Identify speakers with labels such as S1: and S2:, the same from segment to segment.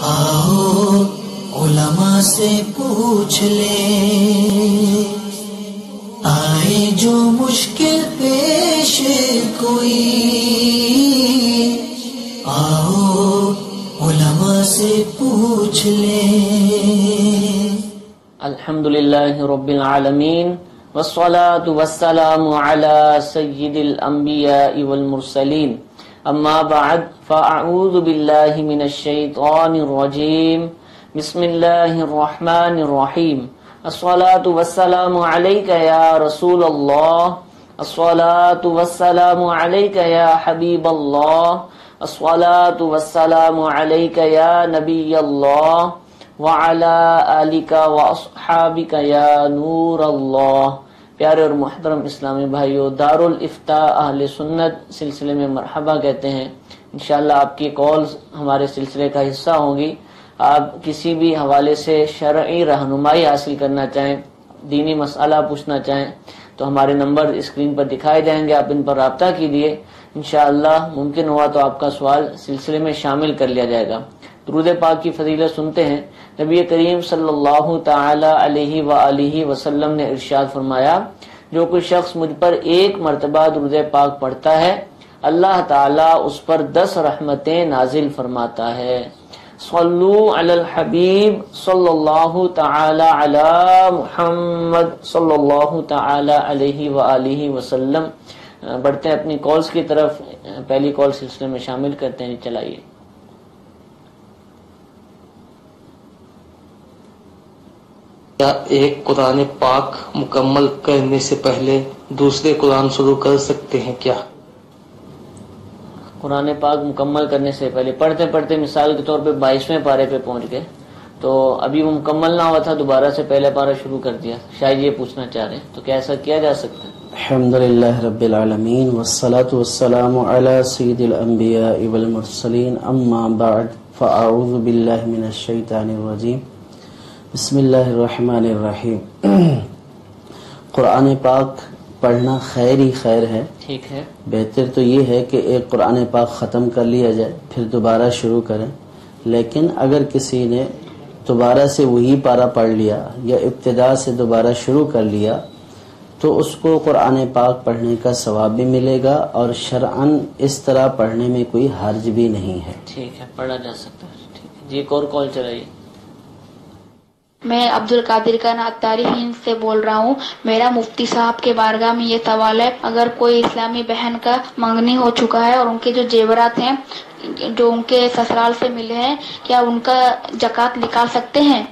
S1: آؤ علماء سے پوچھ لے، آئے جو مشکل پیش کوئی، آؤ علماء سے پوچھ لے۔
S2: الحمدللہ رب العالمین والصلاة والسلام على سید الانبیاء والمرسلین، اما بعد فاعوذ باللہ من الشیطان الرجیم، بسم اللہ الرحمن الرحیم۔ الصلاة والسلام علیک یا رسول اللہ، الصلاة والسلام علیک یا حبیب اللہ، الصلاة والسلام علیک یا نبی اللہ وعلی آلک واصحابک یا نور اللہ۔ پیارے اور محترم اسلامی بھائیو، دارالافتاء اہل سنت سلسلے میں مرحبا کہتے ہیں۔ انشاءاللہ آپ کی کالز ہمارے سلسلے کا حصہ ہوں گی۔ آپ کسی بھی حوالے سے شرعی رہنمائی حاصل کرنا چاہیں، دینی مسئلہ پوچھنا چاہیں تو ہمارے نمبر اسکرین پر دکھائے جائیں گے، آپ ان پر رابطہ کیجیے۔ انشاءاللہ ممکن ہوا تو آپ کا سوال سلسلے میں شامل کر لیا جائے گا۔ درود پاک کی فضیلت سنتے ہیں۔ نبی کریم صلی اللہ تعالی علیہ وآلہ وسلم نے ارشاد فرمایا، جو کوئی شخص مجھ پر ایک مرتبہ درود پاک پڑھتا ہے، اللہ تعالیٰ اس پر 10 رحمتیں نازل فرماتا ہے۔ صلو علی الحبیب صلی اللہ تعالی علی محمد صلی اللہ تعالی علیہ وآلہ وسلم۔ بڑھتے ہیں اپنی کالز کی طرف، پہلی کال سلسلے میں شامل کرتے ہیں، چلائیے۔
S3: کیا ایک قرآن پاک مکمل کرنے سے پہلے دوسرے قرآن شروع کر سکتے ہیں کیا؟
S2: قرآن پاک مکمل کرنے سے پہلے پڑھتے پڑھتے مثال کے طور پہ 22ویں پارے پہ پہنچ گئے تو ابھی وہ مکمل نہ ہوا تھا، دوبارہ سے پہلے پارہ شروع کر دیا، شاید یہ پوچھنا چاہ رہے ہیں، تو کیا ایسا کیا جا سکتا ہے؟
S4: الحمدللہ رب العالمین والصلاة والسلام علی سید الانبیاء والمرسلین، اما بعد فاعوذ باللہ من الشیطان الرجیم، بسم اللہ الرحمن الرحیم۔ قرآن پاک پڑھنا خیر ہی خیر ہے،
S2: ٹھیک ہے۔
S4: بہتر تو یہ ہے کہ ایک قرآن پاک ختم کر لیا جائے پھر دوبارہ شروع کریں، لیکن اگر کسی نے دوبارہ سے وہی پارہ پڑھ لیا یا ابتدا سے دوبارہ شروع کر لیا تو اس کو قرآن پاک پڑھنے کا ثواب بھی ملے گا اور شرعاً اس طرح پڑھنے میں کوئی حرج بھی نہیں ہے۔
S2: ٹھیک ہے، پڑھا جا سکتا ہے۔ ٹھیک ہے جی، ایک اور کال چلائیے۔
S5: میں عبدالقادر کا اتاری ہند سے بول رہا ہوں۔ میرا مفتی صاحب کے بارگاہ میں یہ سوال ہے، اگر کوئی اسلامی بہن کا منگنی ہو چکا ہے اور ان کے جو زیورات ہیں جو ان کے سسرال سے ملے ہیں، کیا ان کا زکوٰۃ نکال سکتے ہیں؟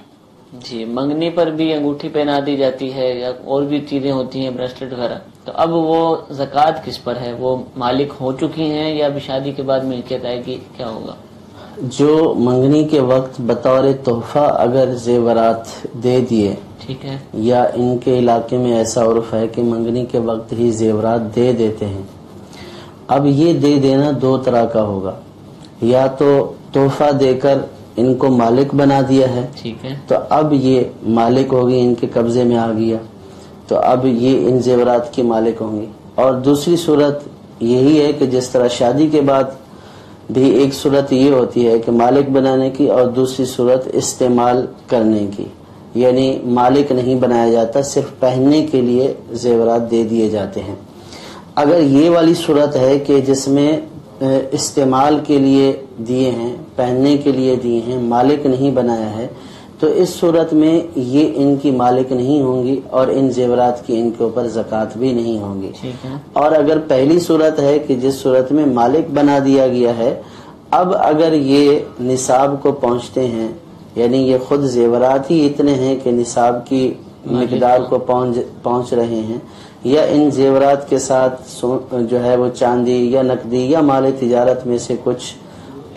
S2: جی، منگنی پر بھی انگوٹھی پہنا دی جاتی ہے یا اور بھی چیزیں ہوتی ہیں، بریسلٹ وغیرہ، تو اب وہ زکوٰۃ کس پر ہے؟ وہ مالک ہو چکی ہیں یا ابھی شادی کے بعد ملکیت آئے گی، کیا ہوگا؟
S4: جو منگنی کے وقت بطور تحفہ اگر زیورات دے دیے،
S2: ٹھیک ہے،
S4: یا ان کے علاقے میں ایسا عرف ہے کہ منگنی کے وقت ہی زیورات دے دیتے ہیں، اب یہ دے دینا 2 طرح کا ہوگا، یا تو تحفہ دے کر ان کو مالک بنا دیا ہے،
S2: ٹھیک ہے،
S4: تو اب یہ مالک ہوگی، ان کے قبضے میں آ گیا، تو اب یہ ان زیورات کی مالک ہوں گی۔ اور دوسری صورت یہی ہے کہ جس طرح شادی کے بعد بھی ایک صورت یہ ہوتی ہے کہ مالک بنانے کی اور دوسری صورت استعمال کرنے کی، یعنی مالک نہیں بنایا جاتا، صرف پہننے کے لیے زیورات دے دیے جاتے ہیں۔ اگر یہ والی صورت ہے کہ جس میں استعمال کے لیے دیے ہیں، پہننے کے لیے دیے ہیں، مالک نہیں بنایا ہے، تو اس صورت میں یہ ان کی مالک نہیں ہوں گی اور ان زیورات کی ان کے اوپر زکوٰۃ بھی نہیں ہوں گی۔ اور اگر پہلی صورت ہے کہ جس صورت میں مالک بنا دیا گیا ہے، اب اگر یہ نصاب کو پہنچتے ہیں، یعنی یہ خود زیورات ہی اتنے ہیں کہ نصاب کی مقدار کو پہنچ رہے ہیں، یا ان زیورات کے ساتھ جو ہے وہ چاندی یا نقدی یا مال تجارت میں سے کچھ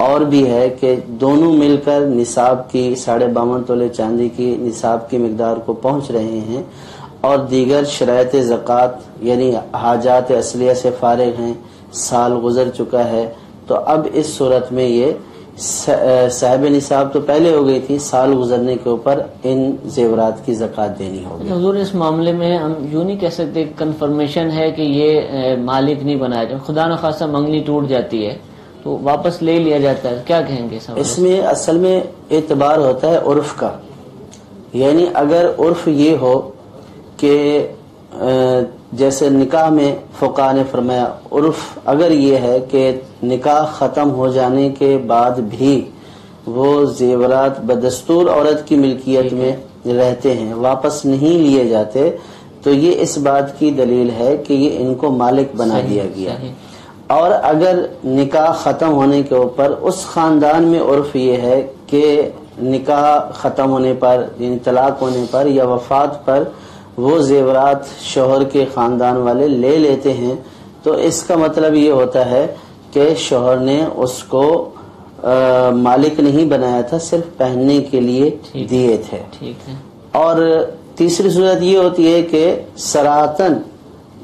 S4: اور بھی ہے کہ دونوں مل کر نصاب کی 52.5 تولے چاندی کی نصاب کی مقدار کو پہنچ رہے ہیں، اور دیگر شرائط زکوٰۃ یعنی حاجات اصلیہ سے فارغ ہیں، سال گزر چکا ہے، تو اب اس صورت میں یہ صاحب نصاب تو پہلے ہو گئی تھی، سال گزرنے کے اوپر ان زیورات کی زکوٰۃ دینی ہوگی۔
S2: حضور اس معاملے میں ہم یوں نہیں کہہ سکتے کنفرمیشن ہے کہ یہ مالک نہیں بنایا جائے، خدا نخواستہ منگنی ٹوٹ جاتی ہے تو واپس لے لیا جاتا ہے، کیا کہیں گے سوال؟
S4: اس میں اصل میں اعتبار ہوتا ہے عرف کا، یعنی اگر عرف یہ ہو کہ جیسے نکاح میں فقہاء نے فرمایا عرف اگر یہ ہے کہ نکاح ختم ہو جانے کے بعد بھی وہ زیورات بدستور عورت کی ملکیت میں رہتے ہیں، واپس نہیں لیے جاتے، تو یہ اس بات کی دلیل ہے کہ یہ ان کو مالک بنا دیا گیا۔ اور اگر نکاح ختم ہونے کے اوپر اس خاندان میں عرف یہ ہے کہ نکاح ختم ہونے پر یعنی طلاق ہونے پر یا وفات پر وہ زیورات شوہر کے خاندان والے لے لیتے ہیں، تو اس کا مطلب یہ ہوتا ہے کہ شوہر نے اس کو مالک نہیں بنایا تھا، صرف پہننے کے لیے دیے تھے۔ اور تیسری صورت یہ ہوتی ہے کہ سراحتاً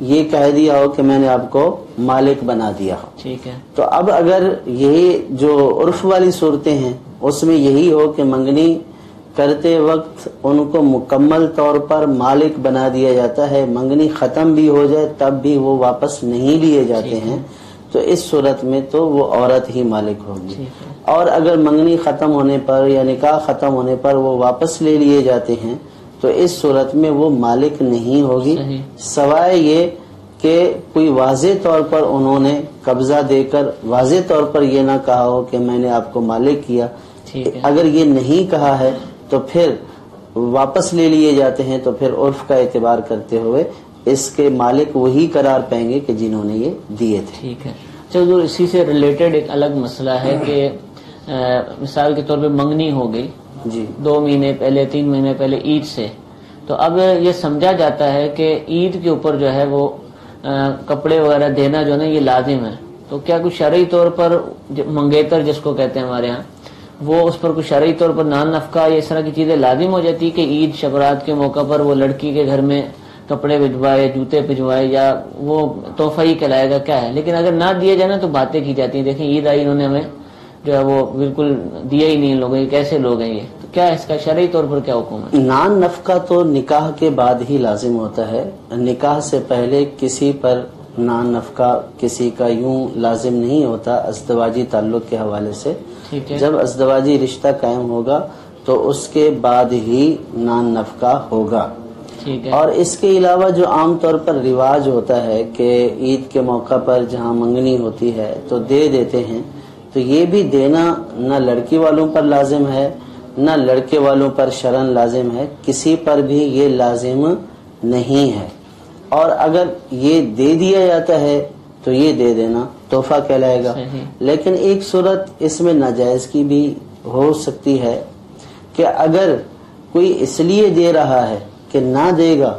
S4: یہ کہہ دیا ہو کہ میں نے آپ کو مالک بنا دیا ہو۔
S2: ٹھیک ہے،
S4: تو اب اگر یہی جو عرف والی صورتیں ہیں اس میں یہی ہو کہ منگنی کرتے وقت ان کو مکمل طور پر مالک بنا دیا جاتا ہے، منگنی ختم بھی ہو جائے تب بھی وہ واپس نہیں لیے جاتے ہیں، تو اس صورت میں تو وہ عورت ہی مالک ہوگی۔ اور اگر منگنی ختم ہونے پر یا نکاح ختم ہونے پر وہ واپس لے لیے جاتے ہیں تو اس صورت میں وہ مالک نہیں ہوگی، سوائے یہ کہ کوئی واضح طور پر انہوں نے قبضہ دے کر واضح طور پر یہ نہ کہا ہو کہ میں نے آپ کو مالک کیا۔ اگر یہ نہیں کہا ہے تو پھر واپس لے لیے جاتے ہیں، تو پھر عرف کا اعتبار کرتے ہوئے اس کے مالک وہی قرار پائیں گے کہ جنہوں نے یہ دیے تھے۔
S2: ٹھیک ہے، چلو اسی سے ریلیٹڈ ایک الگ مسئلہ ہے کہ مثال کے طور پہ منگنی ہو گئی
S4: جی
S2: 2 مہینے پہلے 3 مہینے پہلے عید سے، تو اب یہ سمجھا جاتا ہے کہ عید کے اوپر جو ہے وہ کپڑے وغیرہ دینا جو ہے نا یہ لازم ہے، تو کیا کچھ شرعی طور پر منگیتر جس کو کہتے ہیں ہمارے ہاں، وہ اس پر کچھ شرعی طور پر نان نفقہ یا اس طرح کی چیزیں لازم ہو جاتی کہ عید شبرات کے موقع پر وہ لڑکی کے گھر میں کپڑے بھجوائے، جوتے بھجوائے، یا وہ تحفہ ہی کہلائے گا کیا ہے؟ لیکن اگر نہ دیے جائے نا تو باتیں کی جاتی ہیں، دیکھیں عید آئی انہوں نے ہمیں جو ہے وہ بالکل دیا ہی نہیں لوگوں، یہ کیسے لوگ ہیں یہ؟ تو کیا اس کا شرعی طور پر کیا حکم ہے؟
S4: نان نفقہ تو نکاح کے بعد ہی لازم ہوتا ہے، نکاح سے پہلے کسی پر نان نفقہ کسی کا یوں لازم نہیں ہوتا ازدواجی تعلق کے حوالے سے۔ جب ازدواجی رشتہ قائم ہوگا تو اس کے بعد ہی نان نفقہ ہوگا۔ اور اس کے علاوہ جو عام طور پر رواج ہوتا ہے کہ عید کے موقع پر جہاں منگنی ہوتی ہے تو دے دیتے ہیں، تو یہ بھی دینا نہ لڑکی والوں پر لازم ہے نہ لڑکے والوں پر شرعاً لازم ہے، کسی پر بھی یہ لازم نہیں ہے۔ اور اگر یہ دے دیا جاتا ہے تو یہ دے دینا تحفہ کہلائے گا۔ لیکن ایک صورت اس میں ناجائز کی بھی ہو سکتی ہے کہ اگر کوئی اس لیے دے رہا ہے کہ نہ دے گا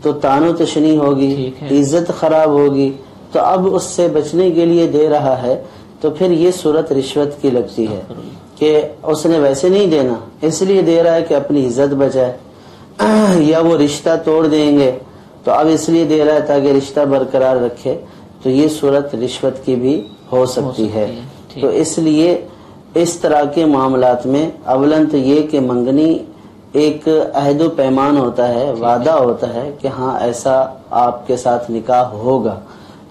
S4: تو تان و تشنی ہوگی، عزت خراب ہوگی، تو اب اس سے بچنے کے لیے دے رہا ہے، تو پھر یہ صورت رشوت کی لگتی ہے کہ اس نے ویسے نہیں دینا، اس لیے دے رہا ہے کہ اپنی عزت بچائے، یا وہ رشتہ توڑ دیں گے تو اب اس لیے دے رہا ہے تاکہ رشتہ برقرار رکھے، تو یہ صورت رشوت کی بھی ہو سکتی ہے۔ تو اس لیے اس طرح کے معاملات میں اولن تو یہ کہ منگنی ایک عہد و پیمان ہوتا ہے، وعدہ ہوتا ہے کہ ہاں ایسا آپ کے ساتھ نکاح ہوگا،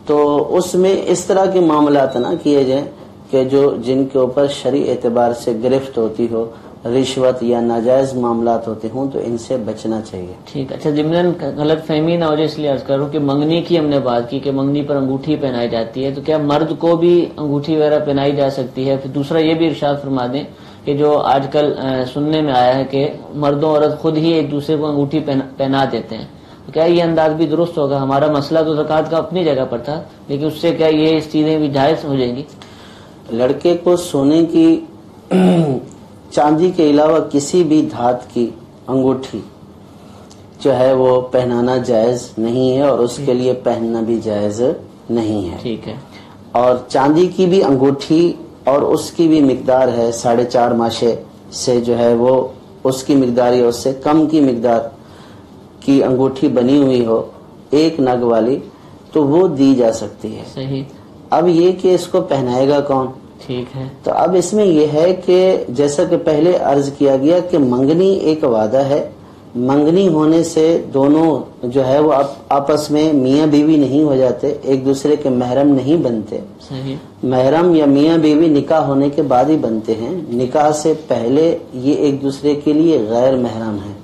S4: تو اس میں اس طرح کے معاملات نہ کیے جائیں کہ جن کے اوپر شرعی اعتبار سے گرفت ہوتی ہو، رشوت یا ناجائز معاملات ہوتے ہوں، تو ان سے بچنا چاہیے۔
S2: ٹھیک، اچھا ضمن غلط فہمی نہ ہو جائے اس لیے عرض کروں کہ منگنی کی ہم نے بات کی کہ منگنی پر انگوٹھی پہنائی جاتی ہے، تو کیا مرد کو بھی انگوٹھی وغیرہ پہنائی جا سکتی ہے؟ پھر دوسرا یہ بھی ارشاد فرما دیں کہ جو آج کل سننے میں آیا ہے کہ مردوں عورت خود ہی ایک دوسرے کو انگوٹھی پہنا دیتے ہیں، تو کیا یہ انداز بھی درست ہوگا؟ ہمارا مسئلہ تو زکوٰۃ کا اپنی جگہ پر تھا، لیکن اس سے کیا یہ اس چیزیں بھی جائز ہو جائیں گی؟
S4: لڑکے کو سونے کی چاندی کے علاوہ کسی بھی دھات کی انگوٹھی جو ہے وہ پہنانا جائز نہیں ہے، اور اس کے لیے پہننا بھی جائز نہیں ہے۔
S2: ٹھیک ہے،
S4: اور چاندی کی بھی انگوٹھی اور اس کی بھی مقدار ہے 4.5 ماشے سے جو ہے وہ اس کی مقدار یا اس سے کم کی مقدار کی انگوٹھی بنی ہوئی ہو 1 نگ والی، تو وہ دی جا سکتی ہے۔
S2: صحیح۔
S4: اب یہ کہ اس کو پہنائے گا کون؟
S2: ٹھیک ہے،
S4: تو اب اس میں یہ ہے کہ جیسا کہ پہلے عرض کیا گیا کہ منگنی ایک وعدہ ہے منگنی ہونے سے دونوں جو ہے وہ آپس میں میاں بیوی نہیں ہو جاتے، ایک دوسرے کے محرم نہیں بنتے.
S2: صحیح.
S4: محرم یا میاں بیوی نکاح ہونے کے بعد ہی بنتے ہیں. نکاح سے پہلے یہ ایک دوسرے کے لیے غیر محرم ہیں.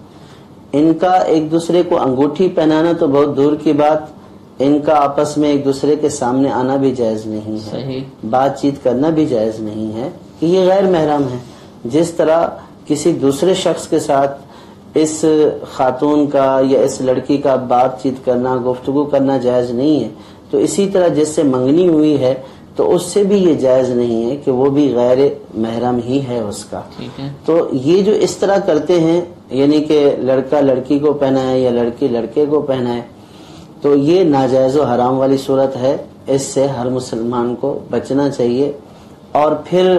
S4: ان کا ایک دوسرے کو انگوٹھی پہنانا تو بہت دور کی بات، ان کا آپس میں ایک دوسرے کے سامنے آنا بھی جائز نہیں ہے.
S2: صحیح.
S4: بات چیت کرنا بھی جائز نہیں ہے کہ یہ غیر محرم ہے. جس طرح کسی دوسرے شخص کے ساتھ اس خاتون کا یا اس لڑکی کا بات چیت کرنا، گفتگو کرنا جائز نہیں ہے، تو اسی طرح جس سے منگنی ہوئی ہے تو اس سے بھی یہ جائز نہیں ہے کہ وہ بھی غیر محرم ہی ہے اس کا. تو یہ جو اس طرح کرتے ہیں، یعنی کہ لڑکا لڑکی کو پہنائے یا لڑکی لڑکے کو پہنائے، تو یہ ناجائز و حرام والی صورت ہے. اس سے ہر مسلمان کو بچنا چاہیے. اور پھر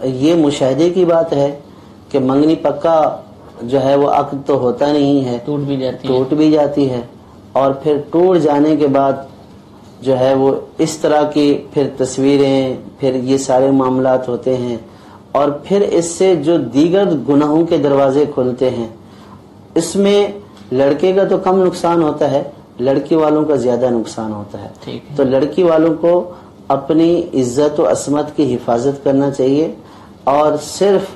S4: یہ مشاہدے کی بات ہے کہ منگنی پکا جو ہے وہ عقد تو ہوتا نہیں ہے، ٹوٹ بھی جاتی ہے. اور پھر ٹوٹ جانے کے بعد جو ہے وہ اس طرح کی پھر تصویریں، پھر یہ سارے معاملات ہوتے ہیں. اور پھر اس سے جو دیگر گناہوں کے دروازے کھلتے ہیں، اس میں لڑکے کا تو کم نقصان ہوتا ہے، لڑکی والوں کا زیادہ نقصان ہوتا ہے. تو لڑکی والوں کو اپنی عزت و عصمت کی حفاظت کرنا چاہیے اور صرف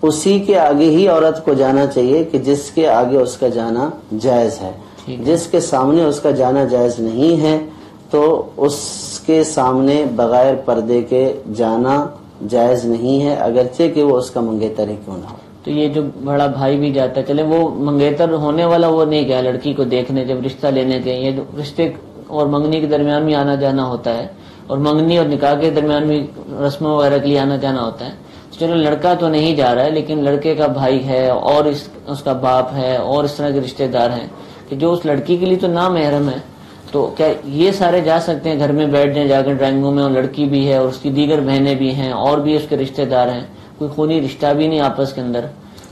S4: اسی کے آگے ہی عورت کو جانا چاہیے کہ جس کے آگے اس کا جانا جائز ہے. جس کے سامنے اس کا جانا جائز نہیں ہے تو اس کے سامنے بغیر پردے کے جانا جائز نہیں ہے، اگرچہ کہ وہ اس کا منگیتر ہی کیوں نہ ہو.
S2: تو یہ جو بڑا بھائی بھی جاتا ہے، چلے وہ منگیتر ہونے والا وہ نہیں گیا لڑکی کو دیکھنے، جب رشتہ لینے کے، یہ جو رشتے اور منگنی کے درمیان بھی آنا جانا ہوتا ہے اور منگنی اور نکاح کے درمیان بھی رسموں وغیرہ کے لیے آنا جانا ہوتا ہے. چلو لڑکا تو نہیں جا رہا ہے لیکن لڑکے کا بھائی ہے اور اس کا باپ ہے اور اس طرح کے رشتہ دار ہیں کہ جو اس لڑکی کے لیے تو نامحرم ہے. تو کیا یہ سارے جا سکتے ہیں، گھر میں بیٹھ جائیں جا کر ڈرائنگ روم میں، اور لڑکی بھی ہے اور اس کی دیگر بہنیں بھی ہیں اور بھی اس کے رشتہ دار ہیں، کوئی خونی رشتہ بھی نہیں آپس کے اندر،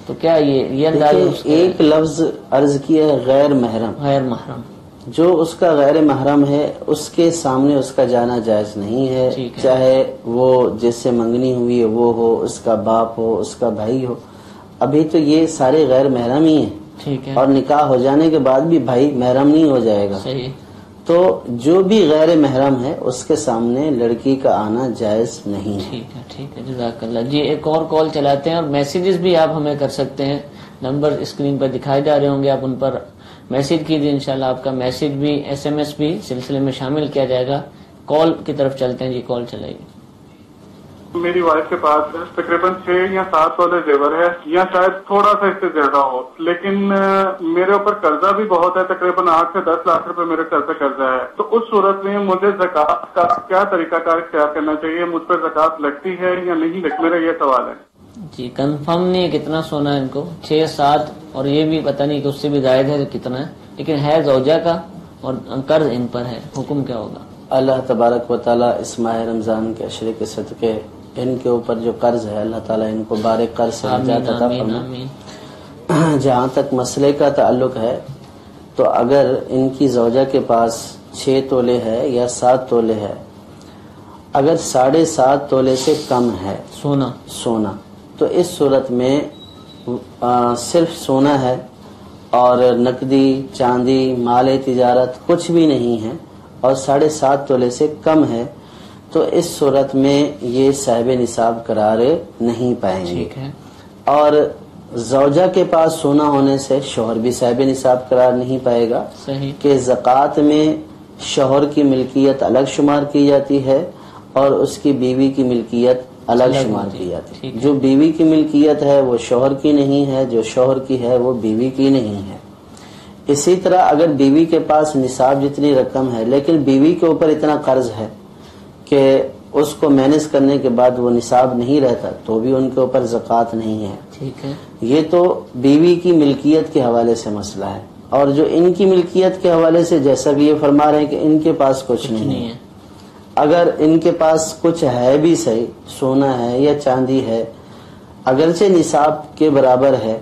S2: تو کیا یہ انداز؟
S4: ایک لفظ عرض کیا ہے غیر محرم.
S2: غیر محرم
S4: جو اس کا غیر محرم ہے اس کے سامنے اس کا جانا جائز نہیں ہے، چاہے وہ جس سے منگنی ہوئی ہے وہ ہو، اس کا باپ ہو، اس کا بھائی ہو. ابھی تو یہ سارے غیر محرم ہی ہیں.
S2: ٹھیک ہے.
S4: اور نکاح ہو جانے کے بعد بھی بھائی محرم نہیں ہو جائے گا.
S2: صحیح.
S4: تو جو بھی غیر محرم ہے اس کے سامنے لڑکی کا آنا جائز نہیں ہے.
S2: ٹھیک ہے جزاک اللہ. جی ایک اور کال چلاتے ہیں، اور میسیجز بھی آپ ہمیں کر سکتے ہیں، نمبر اسکرین پر دکھائے جا رہے ہوں گے، آپ ان پر میسیج کیجیے، انشاءاللہ آپ کا میسیج بھی SMS بھی سلسلے میں شامل کیا جائے گا. کال کی طرف چلتے ہیں. جی کال چلائیے.
S6: میری وائف کے پاس تقریباً 6 یا 7 تولے زیور ہے، یا شاید تھوڑا سا اس سے زیادہ ہو، لیکن میرے اوپر قرضہ بھی بہت ہے، تقریباً 8 سے 10 لاکھ روپے میرے سر پہ قرضہ ہے. تو اس صورت میں مجھے زکوٰۃ کا کیا طریقہ کار اختیار کرنا چاہیے؟ مجھ پر زکوٰۃ لگتی ہے یا نہیں لگتی؟ میرا یہ سوال ہے.
S2: جی کنفرم نہیں ہے کتنا سونا ہے ان کو، 6 7 اور یہ بھی پتہ نہیں کہ اس سے بھی زائد ہے تو کتنا ہے، لیکن ہے زوجہ کا اور قرض ان پر ہے. حکم کیا ہوگا؟ اللہ
S4: تبارک و تعالیٰ اس ماہ رمضان کے عشرے کے صدقے ان کے اوپر جو قرض ہے اللہ تعالیٰ ان کو بارک قرض سے نجات عطا فرمائے. جہاں تک مسئلے کا تعلق ہے تو اگر ان کی زوجہ کے پاس 6 تولے ہے یا 7 تولے ہے، اگر 7.5 تولے سے کم ہے سونا تو اس صورت میں صرف سونا ہے اور نقدی چاندی مال تجارت کچھ بھی نہیں ہے، اور 7.5 تولے سے کم ہے، تو اس صورت میں یہ صاحب نصاب قرار نہیں پائیں گے. اور زوجہ کے پاس سونا ہونے سے شوہر بھی صاحب نصاب قرار نہیں پائے گا کہ زکوٰۃ میں شوہر کی ملکیت الگ شمار کی جاتی ہے اور اس کی بیوی کی ملکیت الگ شمار کی جاتی ہے. جو بیوی کی ملکیت ہے وہ شوہر کی نہیں ہے، جو شوہر کی ہے وہ بیوی کی نہیں ہے. اسی طرح اگر بیوی کے پاس نصاب جتنی رقم ہے لیکن بیوی کے اوپر اتنا قرض ہے کہ اس کو مینج کرنے کے بعد وہ نصاب نہیں رہتا تو بھی ان کے اوپر زکوٰۃ نہیں ہے. ٹھیک ہے. یہ تو بیوی کی ملکیت کے حوالے سے مسئلہ ہے. اور جو ان کی ملکیت کے حوالے سے جیسا کہ یہ فرما رہے ہیں کہ ان کے پاس کچھ نہیں ہے، اگر ان کے پاس کچھ ہے بھی صحیح، سونا ہے یا چاندی ہے، اگرچہ نصاب کے برابر ہے،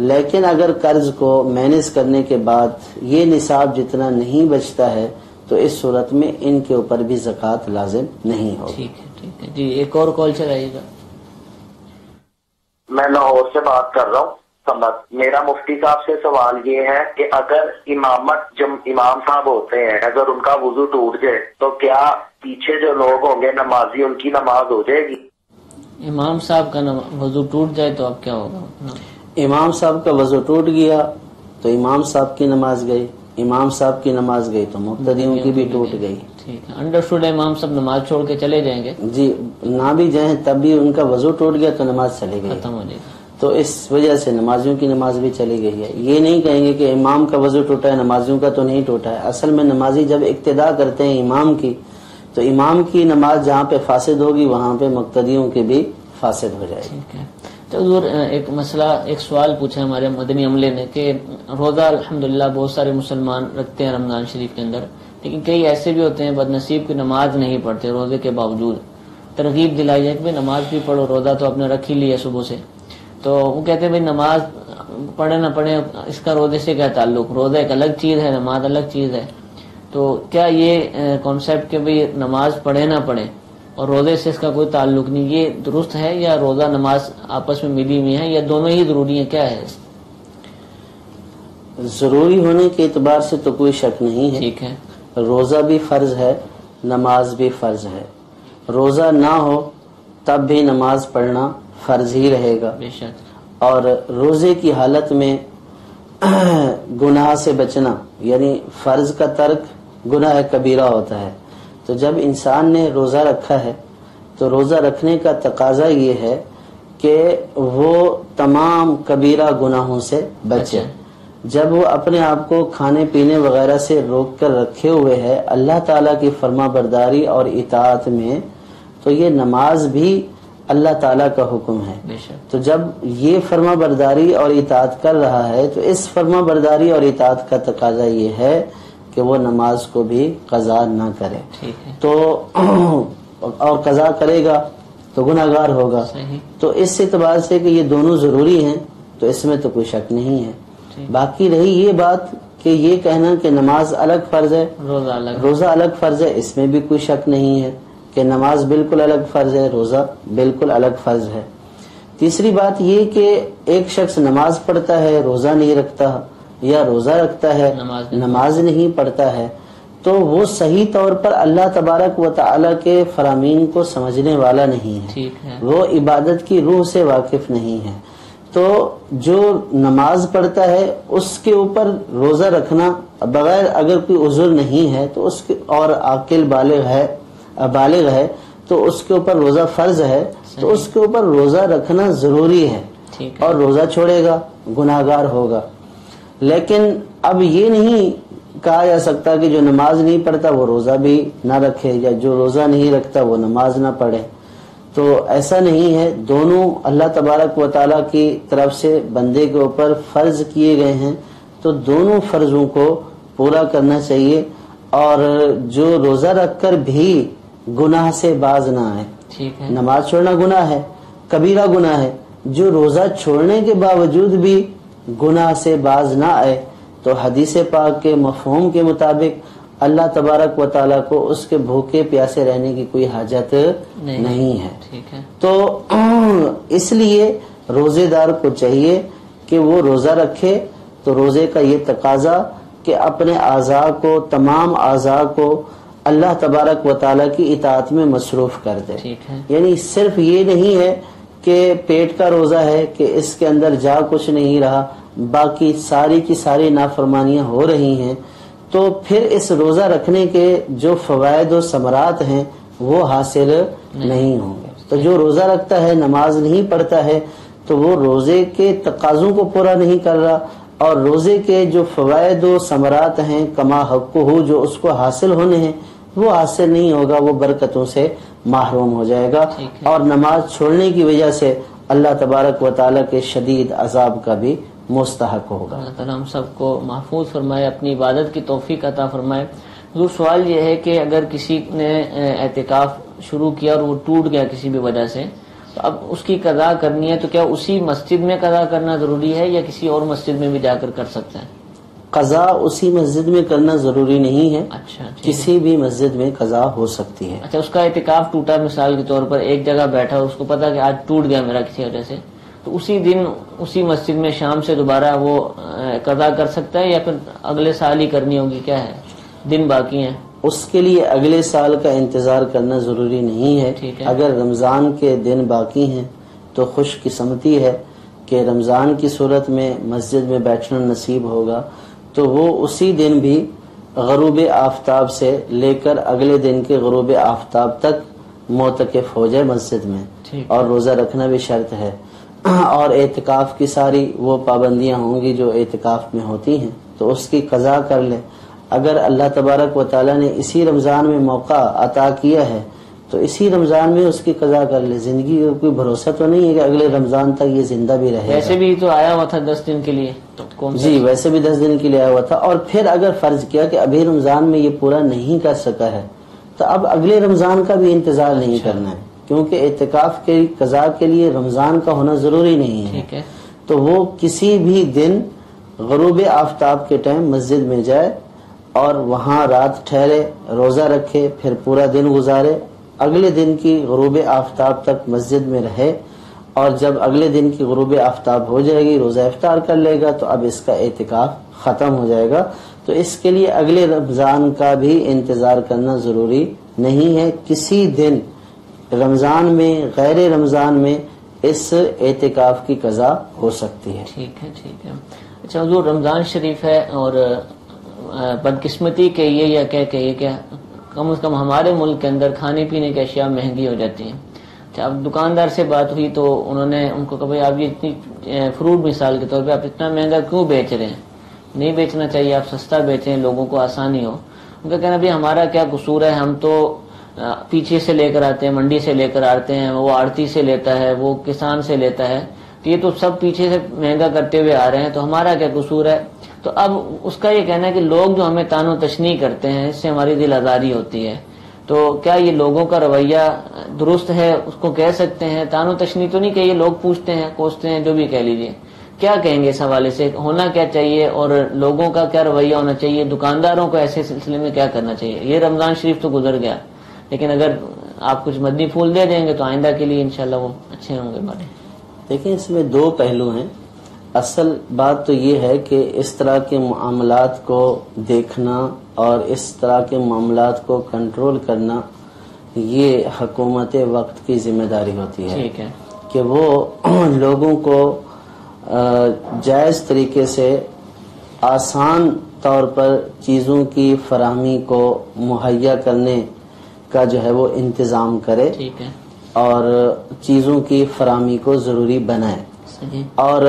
S4: لیکن اگر قرض کو مینج کرنے کے بعد یہ نصاب جتنا نہیں بچتا ہے تو اس صورت میں ان کے اوپر بھی زکوٰۃ لازم نہیں ہوگی.
S2: ٹھیک ہے. جی ایک اور کال چلائیے گا.
S7: میں لاہور سے بات کر رہا ہوں. میرا مفتی صاحب سے سوال یہ ہے کہ اگر امامت جو امام صاحب ہوتے ہیں اگر ان کا وضو ٹوٹ جائے تو کیا پیچھے جو لوگ ہوں گے نمازی ان کی نماز ہو جائے گی؟
S2: امام صاحب کا وضو ٹوٹ جائے تو اب کیا ہوگا؟
S4: امام صاحب کا وضو ٹوٹ گیا تو امام صاحب کی نماز گئی، امام صاحب کی نماز گئی تو مقتدیوں کی بھی ٹوٹ گئی۔
S2: ٹھیک ہے، انڈرسٹوڈ۔ امام صاحب نماز چھوڑ کے چلے جائیں گے؟
S4: جی، نہ بھی جائیں تب بھی ان کا وضو ٹوٹ گیا تو نماز چلی گئی،
S2: ختم ہو جائے گی۔
S4: تو اس وجہ سے نمازیوں کی نماز بھی چلی گئی ہے۔ یہ نہیں کہیں گے کہ امام کا وضو ٹوٹا ہے نمازیوں کا تو نہیں ٹوٹا ہے۔ اصل میں نمازی جب اقتدا کرتے ہیں امام کی تو امام کی نماز جہاں پہ فاسد ہوگی وہاں پہ مقتدیوں کی بھی فاسد ہو جائے گی۔
S2: ٹھیک ہے۔ تو حضور ایک مسئلہ، ایک سوال پوچھا ہمارے مدنی عملے نے کہ روزہ الحمدللہ بہت سارے مسلمان رکھتے ہیں رمضان شریف کے اندر، لیکن کئی ایسے بھی ہوتے ہیں بد نصیب کی نماز نہیں پڑھتے روزے کے باوجود۔ ترغیب دلائی جائے کہ نماز بھی پڑھو، روزہ تو آپ نے رکھ ہی لیا صبح سے، تو وہ کہتے ہیں بھائی نماز پڑھے نہ پڑھے اس کا روزے سے کیا تعلق، روزہ ایک الگ چیز ہے، نماز الگ چیز ہے۔ تو کیا یہ کانسیپٹ کہ بھئی نماز پڑھے نہ پڑھے اور روزے سے اس کا کوئی تعلق نہیں، یہ درست ہے یا روزہ نماز آپس میں ملی ہوئی ہیں یا دونوں ہی ضروری ہیں، کیا ہے؟
S4: ضروری ہونے کے اعتبار سے تو کوئی شک نہیں ہے۔
S2: ٹھیک ہے،
S4: روزہ بھی فرض ہے، نماز بھی فرض ہے۔ روزہ نہ ہو تب بھی نماز پڑھنا فرض ہی رہے گا،
S2: بے شک۔
S4: اور روزے کی حالت میں گناہ سے بچنا، یعنی فرض کا ترک گناہ کبیرہ ہوتا ہے۔ تو جب انسان نے روزہ رکھا ہے تو روزہ رکھنے کا تقاضا یہ ہے کہ وہ تمام کبیرہ گناہوں سے بچے۔ جب وہ اپنے آپ کو کھانے پینے وغیرہ سے روک کر رکھے ہوئے ہے اللہ تعالیٰ کی فرما برداری اور اطاعت میں، تو یہ نماز بھی اللہ تعالیٰ کا حکم ہے۔ تو جب یہ فرما برداری اور اطاعت کر رہا ہے تو اس فرما برداری اور اطاعت کا تقاضا یہ ہے کہ وہ نماز کو بھی قضا نہ کرے۔ تو اور قضا کرے گا تو گناہگار ہوگا۔ تو اس اعتبار سے کہ یہ دونوں ضروری ہیں تو اس میں تو کوئی شک نہیں ہے۔ باقی رہی یہ بات کہ یہ کہنا کہ نماز الگ فرض ہے، روزہ الگ فرض ہے، اس میں بھی کوئی شک نہیں ہے کہ نماز بالکل الگ فرض ہے، روزہ بالکل الگ فرض ہے۔ تیسری بات یہ کہ ایک شخص نماز پڑھتا ہے روزہ نہیں رکھتا، یا روزہ رکھتا ہے نماز نہیں پڑھتا ہے، تو وہ صحیح طور پر اللہ تبارک و تعالی کے فرامین کو سمجھنے والا نہیں ہے، وہ عبادت کی روح سے واقف نہیں ہے۔ تو جو نماز پڑھتا ہے اس کے اوپر روزہ رکھنا بغیر اگر کوئی عذر نہیں ہے تو اس کے اور عاقل بالغ ہے تو اس کے اوپر روزہ فرض ہے، تو اس کے اوپر روزہ رکھنا ضروری ہے، اور روزہ چھوڑے گا گناہگار ہوگا۔ لیکن اب یہ نہیں کہا جا سکتا کہ جو نماز نہیں پڑھتا وہ روزہ بھی نہ رکھے، یا جو روزہ نہیں رکھتا وہ نماز نہ پڑھے۔ تو ایسا نہیں ہے، دونوں اللہ تبارک و تعالیٰ کی طرف سے بندے کے اوپر فرض کیے گئے ہیں، تو دونوں فرضوں کو پورا کرنا چاہیے، اور جو روزہ رکھ کر بھی گناہ سے باز نہ آئے۔ نماز چھوڑنا گناہ ہے، کبیرہ گناہ ہے، جو روزہ چھوڑنے کے باوجود بھی گناہ سے باز نہ آئے تو حدیث پاک کے مفہوم کے مطابق اللہ تبارک و تعالیٰ کو اس کے بھوکے پیاسے رہنے کی کوئی حاجت نہیں ہے۔ تو اس لیے روزے دار کو چاہیے کہ وہ روزہ رکھے، تو روزے کا یہ تقاضا کہ اپنے اعضاء کو، تمام اعضاء کو اللہ تبارک و تعالیٰ کی اطاعت میں مصروف کر دے۔ یعنی صرف یہ نہیں ہے کہ پیٹ کا روزہ ہے کہ اس کے اندر جا کچھ نہیں رہا، باقی ساری کی ساری نافرمانیاں ہو رہی ہیں، تو پھر اس روزہ رکھنے کے جو فوائد و ثمرات ہیں وہ حاصل نہیں ہوں گے۔ تو جو روزہ رکھتا ہے نماز نہیں پڑھتا ہے تو وہ روزے کے تقاضوں کو پورا نہیں کر رہا، اور روزے کے جو فوائد و ثمرات ہیں کما حق ہو جو اس کو حاصل ہونے ہیں وہ حاصل نہیں ہوگا، وہ برکتوں سے محروم ہو جائے گا، اور نماز چھوڑنے کی وجہ سے اللہ تبارک و تعالیٰ کے شدید عذاب کا بھی مستحق ہوگا۔
S2: اللہ تعالیٰ ہم سب کو محفوظ فرمائے، اپنی عبادت کی توفیق عطا فرمائے۔ حضور سوال یہ ہے کہ اگر کسی نے اعتکاف شروع کیا اور وہ ٹوٹ گیا کسی بھی وجہ سے، تو اب اس کی قضا کرنی ہے، تو کیا اسی مسجد میں قضا کرنا ضروری ہے یا کسی اور مسجد میں بھی جا کر سکتا ہے؟
S4: قضا اسی مسجد میں کرنا ضروری نہیں ہے،
S2: اچھا،
S4: کسی بھی مسجد میں قضا ہو سکتی ہے۔
S2: اچھا، اس کا اعتکاف ٹوٹا مثال کے طور پر، ایک جگہ بیٹھا، اس کو پتا کہ آج ٹوٹ گیا میرا کسی وجہ سے، تو اسی دن اسی مسجد میں شام سے دوبارہ وہ قضا کر سکتا ہے یا پھر اگلے سال ہی کرنی ہوگی؟ کیا ہے، دن باقی ہیں؟
S4: اس کے لیے اگلے سال کا انتظار کرنا ضروری نہیں ہے۔ اگر رمضان کے دن باقی ہیں تو خوش قسمتی ہے کہ رمضان کی صورت میں مسجد میں بیٹھنا نصیب ہوگا، تو وہ اسی دن بھی غروب آفتاب سے لے کر اگلے دن کے غروب آفتاب تک معتکف ہو جائے مسجد میں، اور روزہ رکھنا بھی شرط ہے، اور اعتکاف کی ساری وہ پابندیاں ہوں گی جو اعتکاف میں ہوتی ہیں، تو اس کی قضا کر لے۔ اگر اللہ تبارک و تعالیٰ نے اسی رمضان میں موقع عطا کیا ہے تو اسی رمضان میں اس کی قضا کر لے۔ زندگی کا کوئی بھروسہ تو نہیں ہے کہ اگلے رمضان تک یہ زندہ بھی رہے۔
S2: ویسے بھی تو آیا ہوا تھا 10 دن کے لیے،
S4: جی ویسے بھی 10 دن کے لیے آیا ہوا تھا، اور پھر اگر فرض کیا کہ ابھی رمضان میں یہ پورا نہیں کر سکا ہے تو اب اگلے رمضان کا بھی انتظار نہیں کرنا ہے، کیونکہ اعتکاف کے قضا کے لیے رمضان کا ہونا ضروری نہیں ہے۔ تو وہ کسی بھی دن غروب آفتاب کے ٹائم مسجد میں جائے اور وہاں رات ٹھہرے، روزہ رکھے، پھر پورا دن گزارے، اگلے دن کی غروب آفتاب تک مسجد میں رہے، اور جب اگلے دن کی غروب آفتاب ہو جائے گی روزہ افطار کر لے گا تو اب اس کا اعتکاف ختم ہو جائے گا۔ تو اس کے لیے اگلے رمضان کا بھی انتظار کرنا ضروری نہیں ہے۔ کسی دن رمضان میں، غیر رمضان میں اس اعتکاف کی قضا ہو سکتی ہے۔
S2: ٹھیک ہے، ٹھیک ہے۔ اچھا حضور، رمضان شریف ہے اور بدقسمتی کہیے یا کیا کہیے کہ کم از کم ہمارے ملک کے اندر کھانے پینے کی اشیاء مہنگی ہو جاتی ہیں۔ اب دکاندار سے بات ہوئی تو انہوں نے ان کو کہا بھائی آپ یہ اتنی فروٹ مثال کے طور پہ آپ اتنا مہنگا کیوں بیچ رہے ہیں؟ نہیں بیچنا چاہیے، آپ سستا بیچیں، لوگوں کو آسانی ہو۔ ان کا کہنا بھائی ہمارا کیا قصور ہے، ہم تو پیچھے سے لے کر آتے ہیں، منڈی سے لے کر آتے ہیں، وہ آڑتی سے لیتا ہے، وہ کسان سے لیتا ہے، تو یہ تو سب پیچھے سے مہنگا کرتے ہوئے آ رہے ہیں، تو ہمارا کیا قصور ہے؟ تو اب اس کا یہ کہنا ہے کہ لوگ جو ہمیں تان و تشنیع کرتے ہیں اس سے ہماری دل آزاری ہوتی ہے، تو کیا یہ لوگوں کا رویہ درست ہے؟ اس کو کہہ سکتے ہیں تان و تشنیع تو نہیں کہ یہ لوگ پوچھتے ہیں، کوستے ہیں، جو بھی کہہ لیجئے، کیا کہیں گے اس حوالے سے؟ ہونا کیا چاہیے اور لوگوں کا کیا رویہ ہونا چاہیے؟ دکانداروں کو ایسے سلسلے میں کیا کرنا چاہیے؟ یہ رمضان شریف تو گزر گیا، لیکن اگر آپ کچھ مدنی پھول دے دیں گے تو آئندہ کے لیے انشاءاللہ وہ اچھے ہوں گے ہمارے۔
S4: دیکھیں اس میں دو پہلو ہیں۔ اصل بات تو یہ ہے کہ اس طرح کے معاملات کو دیکھنا اور اس طرح کے معاملات کو کنٹرول کرنا یہ حکومت وقت کی ذمہ داری ہوتی ہے کہ وہ لوگوں کو جائز طریقے سے آسان طور پر چیزوں کی فراہمی کو مہیا کرنے کا جو ہے وہ انتظام کرے اور چیزوں کی فراہمی کو ضروری بنائے۔ اور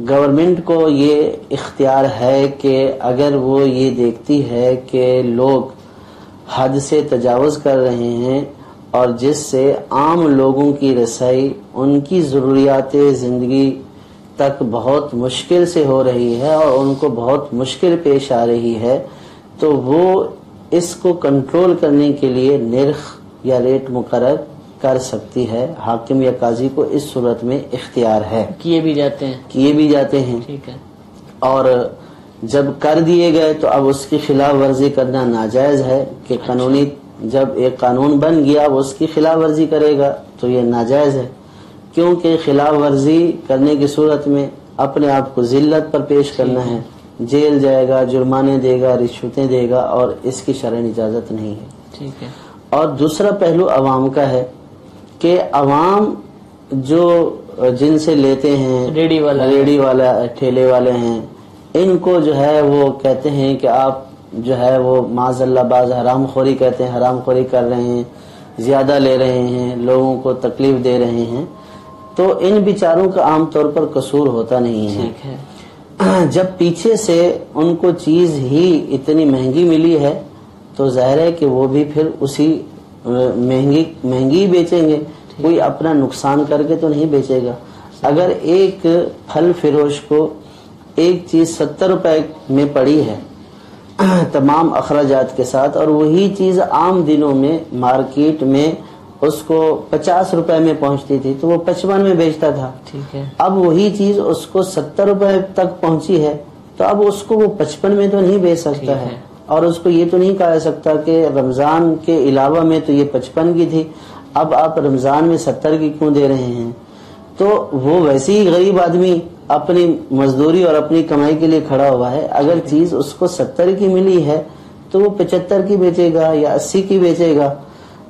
S4: گورنمنٹ کو یہ اختیار ہے کہ اگر وہ یہ دیکھتی ہے کہ لوگ حد سے تجاوز کر رہے ہیں اور جس سے عام لوگوں کی رسائی ان کی ضروریات زندگی تک بہت مشکل سے ہو رہی ہے اور ان کو بہت مشکل پیش آ رہی ہے، تو وہ اس کو کنٹرول کرنے کے لیے نرخ یا ریٹ مقرر کر سکتی ہے۔ حاکم یا قاضی کو اس صورت میں اختیار ہے، کیے بھی جاتے ہیں۔ ٹھیک ہے، اور جب کر دیے گئے تو اب اس کی خلاف ورزی کرنا ناجائز ہے کہ قانونی جب ایک قانون بن گیا وہ اس کی خلاف ورزی کرے گا تو یہ ناجائز ہے، کیونکہ خلاف ورزی کرنے کی صورت میں اپنے آپ کو ذلت پر پیش کرنا ہے، جیل جائے گا، جرمانے دے گا، رشوتیں دے گا، اور اس کی شرعی اجازت نہیں ہے۔ ٹھیک ہے، اور دوسرا پہلو عوام کا ہے کہ عوام جو جن سے لیتے ہیں، ریڑھی والا ٹھیلے والے ہیں، ان کو جو ہے وہ کہتے ہیں کہ آپ جو ہے وہ معاذ اللہ باز حرام خوری کہتے ہیں، حرام خوری کر رہے ہیں، زیادہ لے رہے ہیں، لوگوں کو تکلیف دے رہے ہیں، تو ان بیچاروں کا عام طور پر قصور ہوتا نہیں ہے۔ جب پیچھے سے ان کو چیز ہی اتنی مہنگی ملی ہے تو ظاہر ہے کہ وہ بھی پھر اسی مہنگی بیچیں گے، کوئی اپنا نقصان کر کے تو نہیں بیچے گا۔ اگر ایک پھل فروش کو ایک چیز 70 روپے میں پڑی ہے تمام اخراجات کے ساتھ، اور وہی چیز عام دنوں میں مارکیٹ میں اس کو 50 روپے میں پہنچتی تھی تو وہ 55 میں بیچتا تھا۔ ٹھیک ہے، اب وہی چیز اس کو 70 روپے تک پہنچی ہے تو اب اس کو وہ 55 میں تو نہیں بیچ سکتا ہے، اور اس کو یہ تو نہیں کہا سکتا کہ رمضان کے علاوہ میں تو یہ 55 کی تھی، اب آپ رمضان میں 70 کی کیوں دے رہے ہیں؟ تو وہ ویسے ہی غریب آدمی اپنی مزدوری اور اپنی کمائی کے لیے کھڑا ہوا ہے. اگر چیز اس کو 70 کی ملی ہے تو وہ 75 کی بیچے گا یا 80 کی بیچے گا.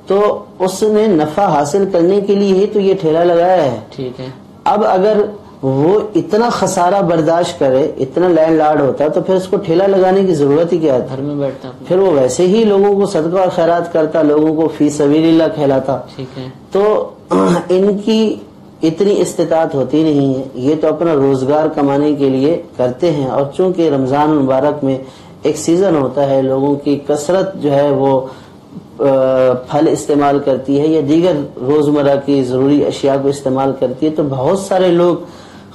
S4: تو اس نے نفع حاصل کرنے کے لیے ہی تو یہ ٹھیلا لگایا ہے.
S2: ٹھیک ہے.
S4: اب اگر وہ اتنا خسارہ برداشت کرے, اتنا لینڈ لارڈ ہوتا تو پھر اس کو ٹھیلا لگانے کی ضرورت ہی کیا
S2: گھر میں بیٹھتا,
S4: پھر وہ ویسے ہی لوگوں کو صدقہ اور خیرات کرتا, لوگوں کو فی سبیل اللہ کھلاتا.
S2: ٹھیک ہے.
S4: تو ان کی اتنی استطاعت ہوتی نہیں ہے, یہ تو اپنا روزگار کمانے کے لیے کرتے ہیں. اور چونکہ رمضان مبارک میں ایک سیزن ہوتا ہے, لوگوں کی کثرت جو ہے وہ پھل استعمال کرتی ہے یا دیگر روزمرہ کی ضروری اشیاء کو استعمال کرتی ہے, تو بہت سارے لوگ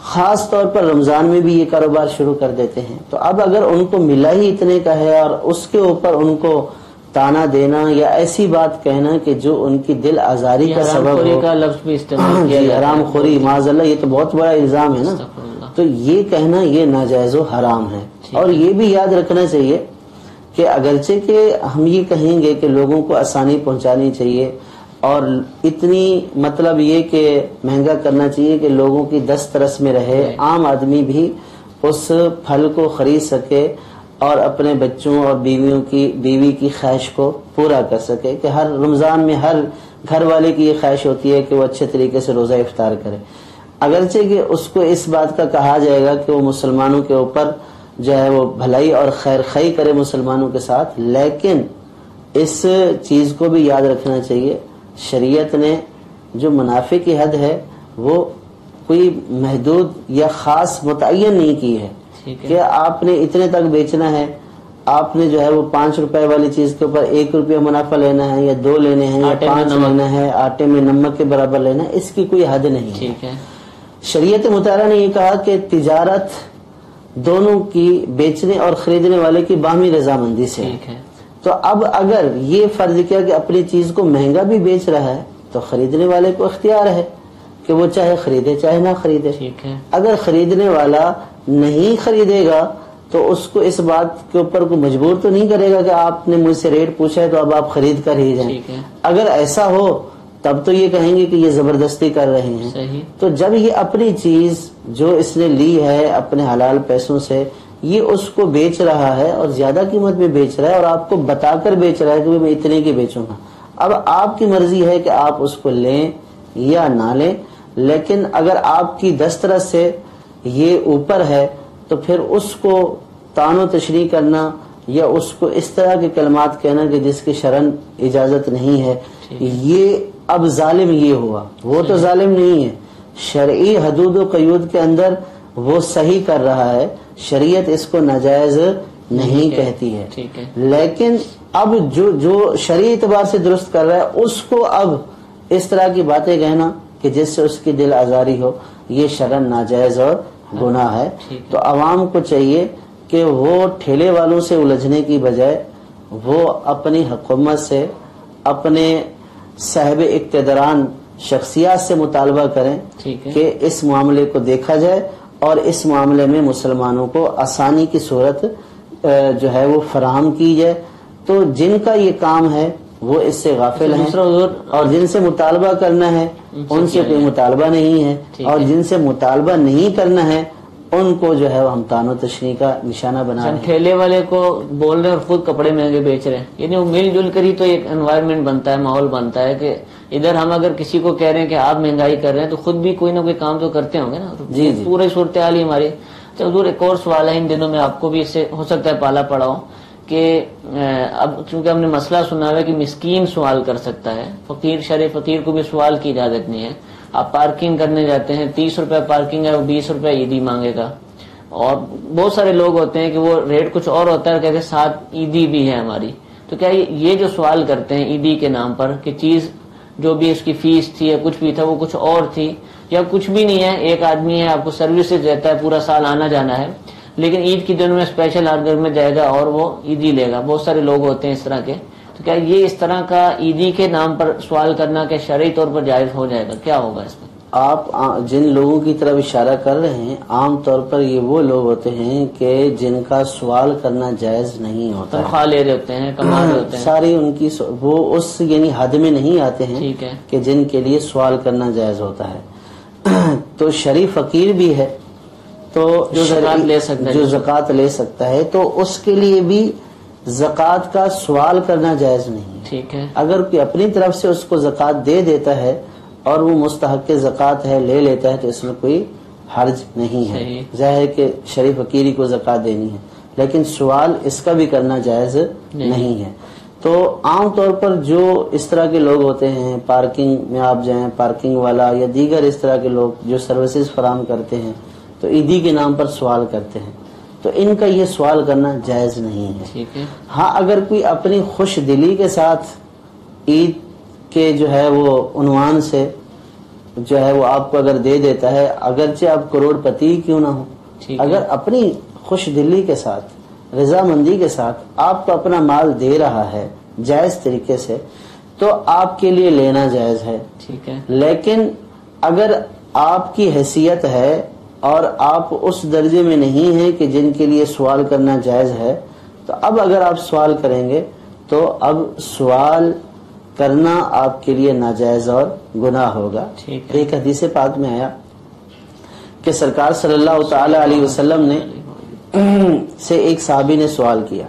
S4: خاص طور پر رمضان میں بھی یہ کاروبار شروع کر دیتے ہیں. تو اب اگر ان کو ملا ہی اتنے کا ہے اور اس کے اوپر ان کو تانا دینا یا ایسی بات کہنا کہ جو ان کی دل آزاری کا سبب ہو,
S2: کا لفظ بھی استعمال کیا
S4: جی حرام خوری معاذ اللہ, یہ تو بہت بڑا الزام ہے نا. تو یہ کہنا یہ ناجائز و حرام ہے. اور یہ بھی یاد رکھنا چاہیے کہ اگرچہ کہ ہم یہ کہیں گے کہ لوگوں کو آسانی پہنچانی چاہیے اور اتنی مطلب یہ کہ مہنگا کرنا چاہیے کہ لوگوں کی دست رس میں رہے, عام آدمی بھی اس پھل کو خرید سکے اور اپنے بچوں اور بیوی کی خواہش کو پورا کر سکے, کہ ہر رمضان میں ہر گھر والے کی یہ خواہش ہوتی ہے کہ وہ اچھے طریقے سے روزہ افطار کرے. اگرچہ کہ اس کو اس بات کا کہا جائے گا کہ وہ مسلمانوں کے اوپر جو ہے وہ بھلائی اور خیر خواہی کرے مسلمانوں کے ساتھ, لیکن اس چیز کو بھی یاد رکھنا چاہیے شریعت نے جو منافع کی حد ہے وہ کوئی محدود یا خاص متعین نہیں کی ہے کہ آپ نے اتنے تک بیچنا ہے, آپ نے جو ہے وہ 5 روپے والی چیز کے اوپر 1 روپیہ منافع لینا ہے یا 2 لینے ہیں یا 5 لینا ہے, آٹے میں نمک کے برابر لینا ہے, اس کی کوئی حد نہیں ہے. شریعت مطالعہ نے یہ کہا کہ تجارت دونوں کی بیچنے اور خریدنے والے کی باہمی رضامندی سے ہے. تو اب اگر یہ فرض کیا کہ اپنی چیز کو مہنگا بھی بیچ رہا ہے تو خریدنے والے کو اختیار ہے کہ وہ چاہے خریدے چاہے نہ خریدے. اگر خریدنے والا نہیں خریدے گا تو اس کو اس بات کے اوپر کوئی مجبور تو نہیں کرے گا کہ آپ نے مجھ سے ریٹ پوچھا ہے تو اب آپ خرید کر ہی جائیں. اگر ایسا ہو تب تو یہ کہیں گے کہ یہ زبردستی کر رہے ہیں. تو جب یہ اپنی چیز جو اس نے لی ہے اپنے حلال پیسوں سے, یہ اس کو بیچ رہا ہے اور زیادہ قیمت میں بیچ رہا ہے اور آپ کو بتا کر بیچ رہا ہے کہ میں اتنے کی بیچوں گا, اب آپ کی مرضی ہے کہ آپ اس کو لیں یا نہ لیں. لیکن اگر آپ کی دسترس سے یہ اوپر ہے تو پھر اس کو طعن و تشریح کرنا یا اس کو اس طرح کے کلمات کہنا کہ جس کی شرعن اجازت نہیں ہے, یہ اب ظالم یہ ہوا. وہ تو ظالم نہیں ہے, شرعی حدود و قیود کے اندر وہ صحیح کر رہا ہے, شریعت اس کو ناجائز نہیں کہتی ہے. لیکن اب جو شرعی اعتبار سے درست کر رہا ہے اس کو اب اس طرح کی باتیں کہنا کہ جس سے اس کی دل آزاری ہو, یہ شرعن ناجائز اور گناہ ہے. تو عوام کو چاہیے کہ وہ ٹھیلے والوں سے الجھنے کی بجائے وہ اپنی حکومت سے, اپنے صاحب اقتداران شخصیات سے مطالبہ کریں کہ اس معاملے کو دیکھا جائے اور اس معاملے میں مسلمانوں کو آسانی کی صورت جو ہے وہ فراہم کی جائے. تو جن کا یہ کام ہے وہ اس سے غافل ہیں اور جن سے مطالبہ کرنا ہے ان سے کوئی مطالبہ نہیں ہے, اور جن سے مطالبہ نہیں کرنا ہے ان کو جو ہے ہم طعن و تشریح کا نشانہ بنا رہے ہیں.
S2: ٹھیلے والے کو بول رہے ہیں اور خود کپڑے مہنگے بیچ رہے ہیں, یعنی وہ مل جل کر ہی تو ایک انوائرمنٹ بنتا ہے, ماحول بنتا ہے کہ ادھر ہم اگر کسی کو کہہ رہے ہیں کہ آپ مہنگائی کر رہے ہیں تو خود بھی کوئی نہ کوئی کام تو کرتے ہوں گے نا. جی پورے صورتحال ہی ہماری. تو حضور ایک اور سوال ہے, ان دنوں میں آپ کو بھی اس سے ہو سکتا ہے پالا پڑا ہو کہ اب چونکہ ہم نے مسئلہ سنا ہے کہ مسکین سوال کر سکتا ہے, فقیر شرع فقیر کو بھی سوال کی اجازت نہیں ہے. آپ پارکنگ کرنے جاتے ہیں, 30 روپے پارکنگ ہے, وہ 20 روپے عیدی مانگے گا. اور بہت سارے لوگ ہوتے ہیں کہ وہ ریٹ کچھ اور ہوتا ہے اور کہتے ہیں ساتھ عیدی بھی ہے ہماری. تو کیا یہ جو سوال کرتے ہیں عیدی کے نام پر کہ چیز جو بھی اس کی فیس تھی یا کچھ بھی تھا وہ کچھ اور تھی یا کچھ بھی نہیں ہے, ایک آدمی ہے آپ کو سروسز دیتا ہے, پورا سال آنا جانا ہے, لیکن عید کے دن میں اسپیشل ہر گھر میں جائے گا اور وہ عیدی لے گا. بہت سارے لوگ ہوتے ہیں اس طرح کے. تو کیا یہ اس طرح کا عیدی کے نام پر سوال کرنا کہ شرعی طور پر جائز ہو جائے گا, کیا ہوگا اس میں؟
S4: آپ جن لوگوں کی طرف اشارہ کر رہے ہیں عام طور پر یہ وہ لوگ ہوتے ہیں کہ جن کا سوال کرنا جائز نہیں ہوتا,
S2: تنخواہ لے رہے ہوتے ہیں, کما رہے ہوتے ہیں,
S4: ساری ان کی وہ اس یعنی حد میں نہیں آتے ہیں کہ جن کے لیے سوال کرنا جائز ہوتا ہے. تو شریف فقیر بھی ہے تو
S2: جو زکوٰۃ لے سکتا ہے،
S4: جو زکوٰۃ لے سکتا ہے، تو اس کے لیے بھی زکوٰۃ کا سوال کرنا جائز نہیں ہے۔
S2: ٹھیک ہے،
S4: اگر کوئی اپنی طرف سے اس کو زکوٰۃ دے دیتا ہے اور وہ مستحق زکوٰۃ ہے لے لیتا ہے تو اس میں کوئی حرج نہیں ہے۔
S2: صحیح۔
S4: ظاہر ہے کہ شریف فقیری کو زکوٰۃ دینی ہے، لیکن سوال اس کا بھی کرنا جائز نہیں ہے۔ تو عام طور پر جو اس طرح کے لوگ ہوتے ہیں، پارکنگ میں آپ جائیں، پارکنگ والا یا دیگر اس طرح کے لوگ جو سروسز فراہم کرتے ہیں تو عیدی کے نام پر سوال کرتے ہیں، تو ان کا یہ سوال کرنا جائز نہیں ہے۔
S2: ٹھیک ہے،
S4: ہاں اگر کوئی اپنی خوش دلی کے ساتھ عید کے جو ہے وہ عنوان سے جو ہے وہ آپ کو اگر دے دیتا ہے، اگرچہ آپ کروڑ پتی کیوں نہ ہو، اگر اپنی خوش دلی کے ساتھ رضامندی کے ساتھ آپ کو اپنا مال دے رہا ہے جائز طریقے سے تو آپ کے لیے لینا جائز ہے۔
S2: ٹھیک ہے،
S4: لیکن اگر آپ کی حیثیت ہے اور آپ اس درجے میں نہیں ہیں کہ جن کے لیے سوال کرنا جائز ہے، تو اب اگر آپ سوال کریں گے تو اب سوال کرنا آپ کے لیے ناجائز اور گناہ ہوگا۔
S2: ٹھیک ہے،
S4: ایک حدیث پاک میں آیا کہ سرکار صلی اللہ تعالی علیہ وسلم نے سے ایک صحابی نے سوال کیا،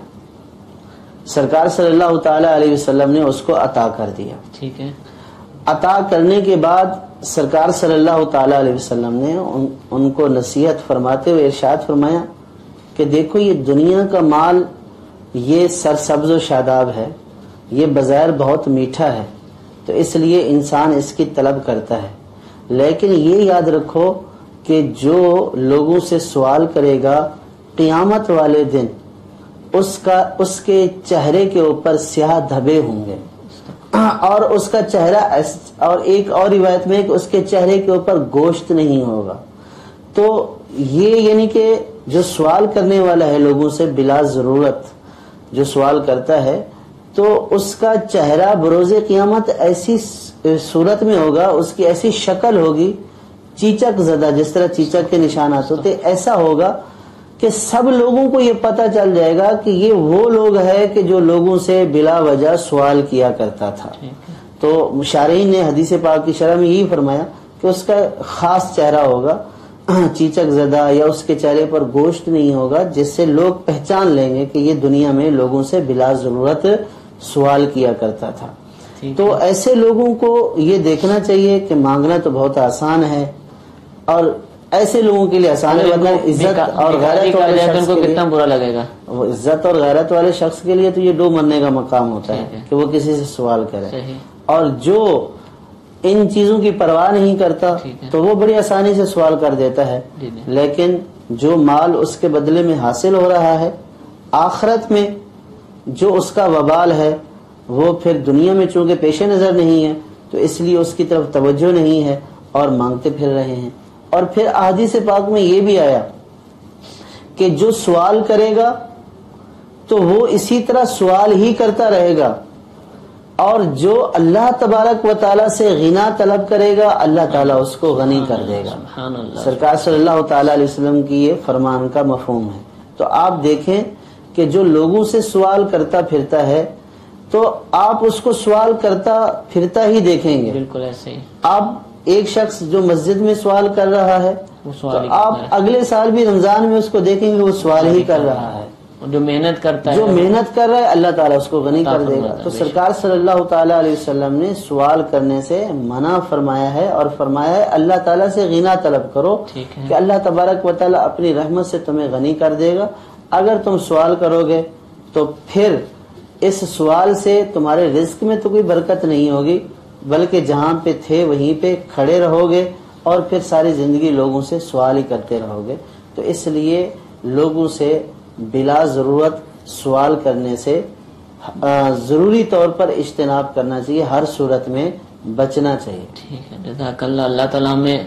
S4: سرکار صلی اللہ تعالی علیہ وسلم نے اس کو عطا کر دیا۔
S2: ٹھیک ہے،
S4: عطا کرنے کے بعد سرکار صلی اللہ تعالی علیہ وسلم نے ان کو نصیحت فرماتے ہوئے ارشاد فرمایا کہ دیکھو یہ دنیا کا مال یہ سرسبز و شاداب ہے، یہ بظاہر بہت میٹھا ہے، تو اس لیے انسان اس کی طلب کرتا ہے، لیکن یہ یاد رکھو کہ جو لوگوں سے سوال کرے گا قیامت والے دن اس کے چہرے کے اوپر سیاہ دھبے ہوں گے، اور اس کا چہرہ، اور ایک اور روایت میں کہ اس کے چہرے کے اوپر گوشت نہیں ہوگا۔ تو یہ یعنی کہ جو سوال کرنے والا ہے لوگوں سے بلا ضرورت جو سوال کرتا ہے تو اس کا چہرہ بروز قیامت ایسی صورت میں ہوگا، اس کی ایسی شکل ہوگی چیچک زدہ، جس طرح چیچک کے نشانات ہوتے ایسا ہوگا کہ سب لوگوں کو یہ پتہ چل جائے گا کہ یہ وہ لوگ ہے کہ جو لوگوں سے بلا وجہ سوال کیا کرتا تھا۔ تو مشارعین نے حدیث پاک کی شرح میں یہی فرمایا کہ اس کا خاص چہرہ ہوگا چیچک زدہ، یا اس کے چہرے پر گوشت نہیں ہوگا جس سے لوگ پہچان لیں گے کہ یہ دنیا میں لوگوں سے بلا ضرورت سوال کیا کرتا تھا۔ تو ایسے لوگوں کو یہ دیکھنا چاہیے کہ مانگنا تو بہت آسان ہے، اور ایسے لوگوں کے لیے آسان ہے، ورنہ عزت اور غیرت والے شخص کے لیے
S2: کتنا برا لگے گا،
S4: وہ عزت اور غیرت والے شخص کے لیے تو یہ ڈوب مرنے کا مقام ہوتا ہے کہ وہ کسی سے سوال کرے، اور جو ان چیزوں کی پرواہ نہیں کرتا تو وہ بڑی آسانی سے سوال کر دیتا ہے، لیکن جو مال اس کے بدلے میں حاصل ہو رہا ہے آخرت میں جو اس کا وبال ہے وہ پھر دنیا میں چونکہ پیش نظر نہیں ہے تو اس لیے اس کی طرف توجہ نہیں ہے اور مانگتے پھر رہے ہیں۔ اور پھر احادیث پاک میں یہ بھی آیا کہ جو سوال کرے گا تو وہ اسی طرح سوال ہی کرتا رہے گا، اور جو اللہ تبارک و تعالیٰ سے غنا طلب کرے گا اللہ تعالیٰ اس کو غنی کر دے گا۔ سرکار صلی اللہ تعالیٰ علیہ وسلم کی یہ فرمان کا مفہوم ہے۔ تو آپ دیکھیں کہ جو لوگوں سے سوال کرتا پھرتا ہے تو آپ اس کو سوال کرتا پھرتا ہی دیکھیں گے۔
S2: بالکل ایسے ہی
S4: آپ ایک شخص جو مسجد میں سوال کر رہا ہے تو آپ اگلے سال بھی رمضان میں اس کو دیکھیں گے وہ سوال ہی کر رہا ہے،
S2: جو محنت کرتا ہے،
S4: جو محنت کر رہا ہے اللہ تعالیٰ اس کو غنی کر دے گا۔ تو سرکار صلی اللہ تعالیٰ علیہ وسلم نے سوال کرنے سے منع فرمایا ہے، اور فرمایا ہے اللہ تعالیٰ سے غنا طلب کرو کہ اللہ تبارک و تعالیٰ اپنی رحمت سے تمہیں غنی کر دے گا۔ اگر تم سوال کرو گے تو پھر اس سوال سے تمہارے رزق میں تو کوئی برکت نہیں ہوگی، بلکہ جہاں پہ تھے وہیں پہ کھڑے رہو گے اور پھر ساری زندگی لوگوں سے سوال ہی کرتے رہو گے۔ تو اس لیے لوگوں سے بلا ضرورت سوال کرنے سے ضروری طور پر اجتناب کرنا چاہیے، ہر صورت میں بچنا چاہیے۔
S2: ٹھیک ہے، جزاک اللہ۔ اللہ تعالیٰ میں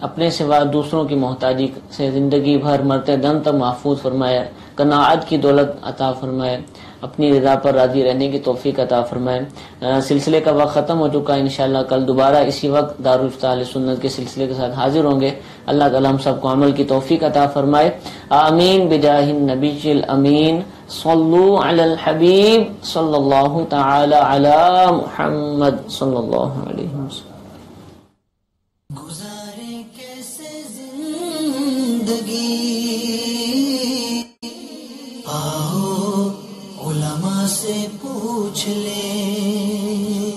S2: اپنے سوا دوسروں کی محتاجی سے زندگی بھر مرتے دم تک محفوظ فرمائے، قناعت کی دولت عطا فرمائے، اپنی رضا پر راضی رہنے کی توفیق عطا فرمائے۔ سلسلے کا وقت ختم ہو چکا ہے، انشاءاللہ کل دوبارہ اسی وقت دارالفتہ اہل سنت کے سلسلے کے ساتھ حاضر ہوں گے۔ اللہ تعالیٰ ہم سب کو عمل کی توفیق عطا فرمائے، آمین بجاہ النبی الامین۔ صلو علی الحبیب صلی اللہ تعالی علی محمد صلی اللہ علیہ وسلم۔
S1: زندگی، آؤ علماء سے پوچھ لیں،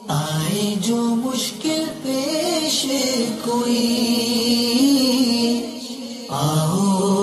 S1: آئے جو مشکل پیش کوئی، آؤ